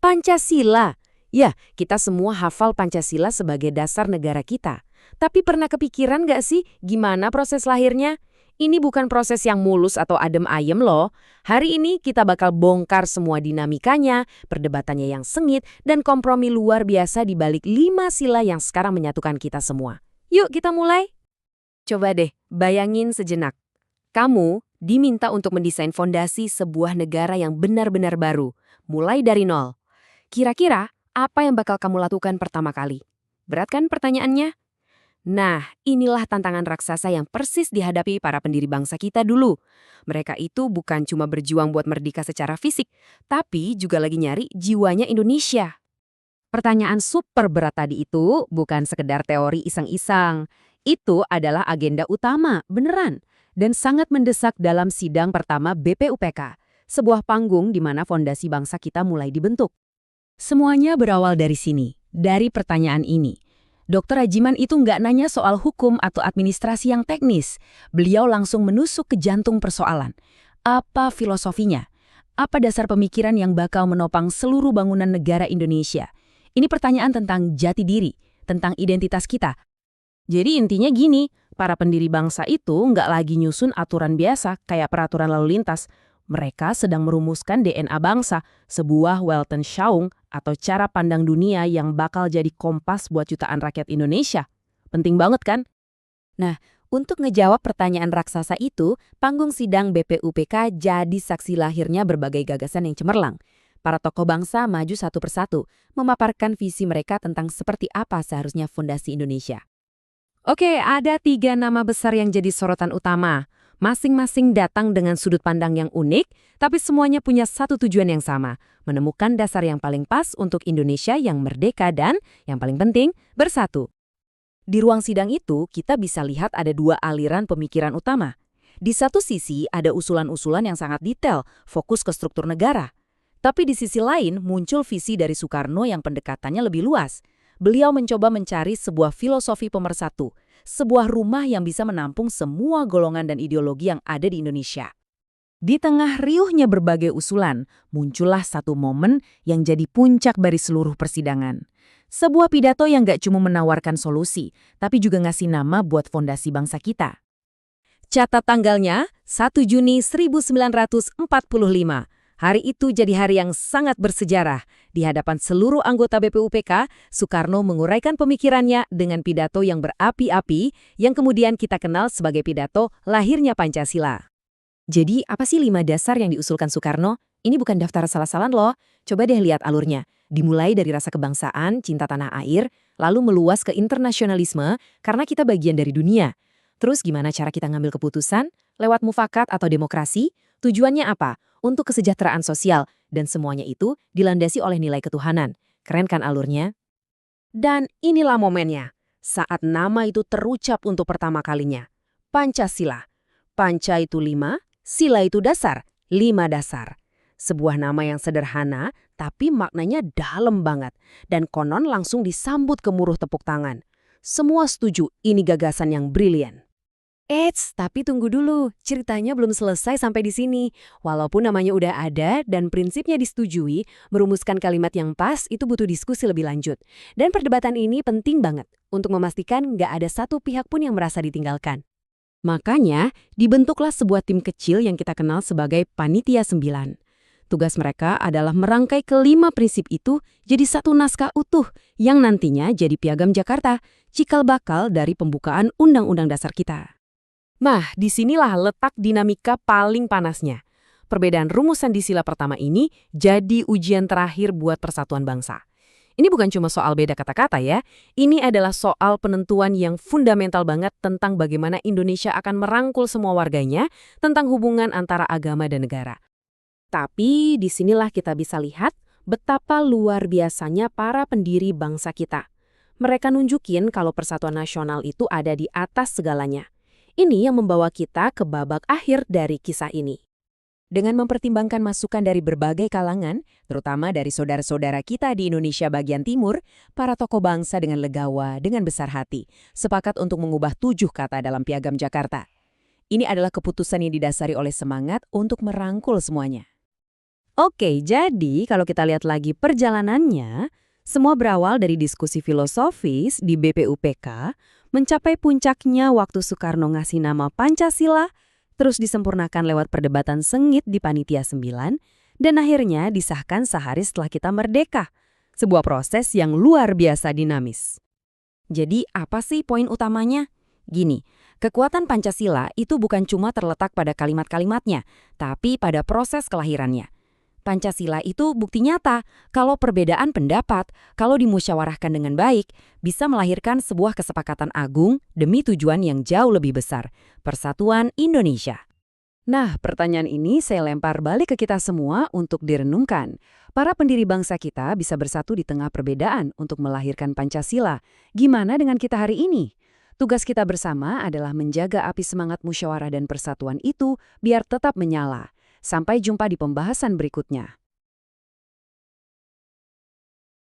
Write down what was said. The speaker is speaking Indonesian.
Pancasila. Ya, kita semua hafal Pancasila sebagai dasar negara kita. Tapi pernah kepikiran nggak sih gimana proses lahirnya? Ini bukan proses yang mulus atau adem ayem loh. Hari ini kita bakal bongkar semua dinamikanya, perdebatannya yang sengit, dan kompromi luar biasa di balik 5 sila yang sekarang menyatukan kita semua. Yuk kita mulai. Coba deh, bayangin sejenak. Kamu diminta untuk mendesain fondasi sebuah negara yang benar-benar baru, mulai dari nol. Kira-kira apa yang bakal kamu lakukan pertama kali? Berat kan pertanyaannya? Nah, inilah tantangan raksasa yang persis dihadapi para pendiri bangsa kita dulu. Mereka itu bukan cuma berjuang buat merdeka secara fisik, tapi juga lagi nyari jiwanya Indonesia. Pertanyaan super berat tadi itu bukan sekedar teori iseng-iseng. Itu adalah agenda utama, beneran. Dan sangat mendesak dalam sidang pertama BPUPK, sebuah panggung di mana fondasi bangsa kita mulai dibentuk. Semuanya berawal dari sini, dari pertanyaan ini. Dr. Rajiman itu nggak nanya soal hukum atau administrasi yang teknis. Beliau langsung menusuk ke jantung persoalan. Apa filosofinya? Apa dasar pemikiran yang bakal menopang seluruh bangunan negara Indonesia? Ini pertanyaan tentang jati diri, tentang identitas kita. Jadi intinya gini, para pendiri bangsa itu nggak lagi nyusun aturan biasa kayak peraturan lalu lintas. Mereka sedang merumuskan DNA bangsa, sebuah Weltanschauung atau cara pandang dunia yang bakal jadi kompas buat jutaan rakyat Indonesia. Penting banget kan? Nah, untuk ngejawab pertanyaan raksasa itu, panggung sidang BPUPK jadi saksi lahirnya berbagai gagasan yang cemerlang. Para tokoh bangsa maju satu persatu, memaparkan visi mereka tentang seperti apa seharusnya fondasi Indonesia. Oke, ada 3 nama besar yang jadi sorotan utama. Masing-masing datang dengan sudut pandang yang unik, tapi semuanya punya satu tujuan yang sama, menemukan dasar yang paling pas untuk Indonesia yang merdeka dan, yang paling penting, bersatu. Di ruang sidang itu, kita bisa lihat ada 2 aliran pemikiran utama. Di satu sisi, ada usulan-usulan yang sangat detail, fokus ke struktur negara. Tapi di sisi lain, muncul visi dari Soekarno yang pendekatannya lebih luas. Beliau mencoba mencari sebuah filosofi pemersatu, sebuah rumah yang bisa menampung semua golongan dan ideologi yang ada di Indonesia. Di tengah riuhnya berbagai usulan, muncullah satu momen yang jadi puncak dari seluruh persidangan. Sebuah pidato yang gak cuma menawarkan solusi, tapi juga ngasih nama buat fondasi bangsa kita. Catat tanggalnya, 1 Juni 1945. Hari itu jadi hari yang sangat bersejarah. Di hadapan seluruh anggota BPUPK, Soekarno menguraikan pemikirannya dengan pidato yang berapi-api yang kemudian kita kenal sebagai pidato lahirnya Pancasila. Jadi apa sih 5 dasar yang diusulkan Soekarno? Ini bukan daftar salah-salan loh. Coba deh lihat alurnya. Dimulai dari rasa kebangsaan, cinta tanah air, lalu meluas ke internasionalisme karena kita bagian dari dunia. Terus gimana cara kita ngambil keputusan? Lewat mufakat atau demokrasi? Tujuannya apa? Untuk kesejahteraan sosial, dan semuanya itu dilandasi oleh nilai ketuhanan. Keren kan alurnya? Dan inilah momennya, saat nama itu terucap untuk pertama kalinya. Pancasila. Panca itu 5, sila itu dasar, 5 dasar. Sebuah nama yang sederhana, tapi maknanya dalam banget. Dan konon langsung disambut gemuruh tepuk tangan. Semua setuju, ini gagasan yang brilian. Eits, tapi tunggu dulu, ceritanya belum selesai sampai di sini. Walaupun namanya udah ada dan prinsipnya disetujui, merumuskan kalimat yang pas itu butuh diskusi lebih lanjut. Dan perdebatan ini penting banget untuk memastikan nggak ada satu pihak pun yang merasa ditinggalkan. Makanya, dibentuklah sebuah tim kecil yang kita kenal sebagai Panitia 9. Tugas mereka adalah merangkai ke-5 prinsip itu jadi satu naskah utuh yang nantinya jadi piagam Jakarta, cikal bakal dari pembukaan Undang-Undang Dasar kita. Nah, disinilah letak dinamika paling panasnya. Perbedaan rumusan di sila pertama ini jadi ujian terakhir buat persatuan bangsa. Ini bukan cuma soal beda kata-kata ya, ini adalah soal penentuan yang fundamental banget tentang bagaimana Indonesia akan merangkul semua warganya, tentang hubungan antara agama dan negara. Tapi disinilah kita bisa lihat betapa luar biasanya para pendiri bangsa kita. Mereka nunjukin kalau persatuan nasional itu ada di atas segalanya. Ini yang membawa kita ke babak akhir dari kisah ini. Dengan mempertimbangkan masukan dari berbagai kalangan, terutama dari saudara-saudara kita di Indonesia bagian timur, para tokoh bangsa dengan legawa, dengan besar hati, sepakat untuk mengubah 7 kata dalam piagam Jakarta. Ini adalah keputusan yang didasari oleh semangat untuk merangkul semuanya. Oke, jadi kalau kita lihat lagi perjalanannya, semua berawal dari diskusi filosofis di BPUPK, mencapai puncaknya waktu Soekarno ngasih nama Pancasila, terus disempurnakan lewat perdebatan sengit di Panitia 9, dan akhirnya disahkan sehari setelah kita merdeka. Sebuah proses yang luar biasa dinamis. Jadi apa sih poin utamanya? Gini, kekuatan Pancasila itu bukan cuma terletak pada kalimat-kalimatnya, tapi pada proses kelahirannya. Pancasila itu bukti nyata kalau perbedaan pendapat, kalau dimusyawarahkan dengan baik, bisa melahirkan sebuah kesepakatan agung demi tujuan yang jauh lebih besar, persatuan Indonesia. Nah, pertanyaan ini saya lempar balik ke kita semua untuk direnungkan. Para pendiri bangsa kita bisa bersatu di tengah perbedaan untuk melahirkan Pancasila. Gimana dengan kita hari ini? Tugas kita bersama adalah menjaga api semangat musyawarah dan persatuan itu biar tetap menyala. Sampai jumpa di pembahasan berikutnya.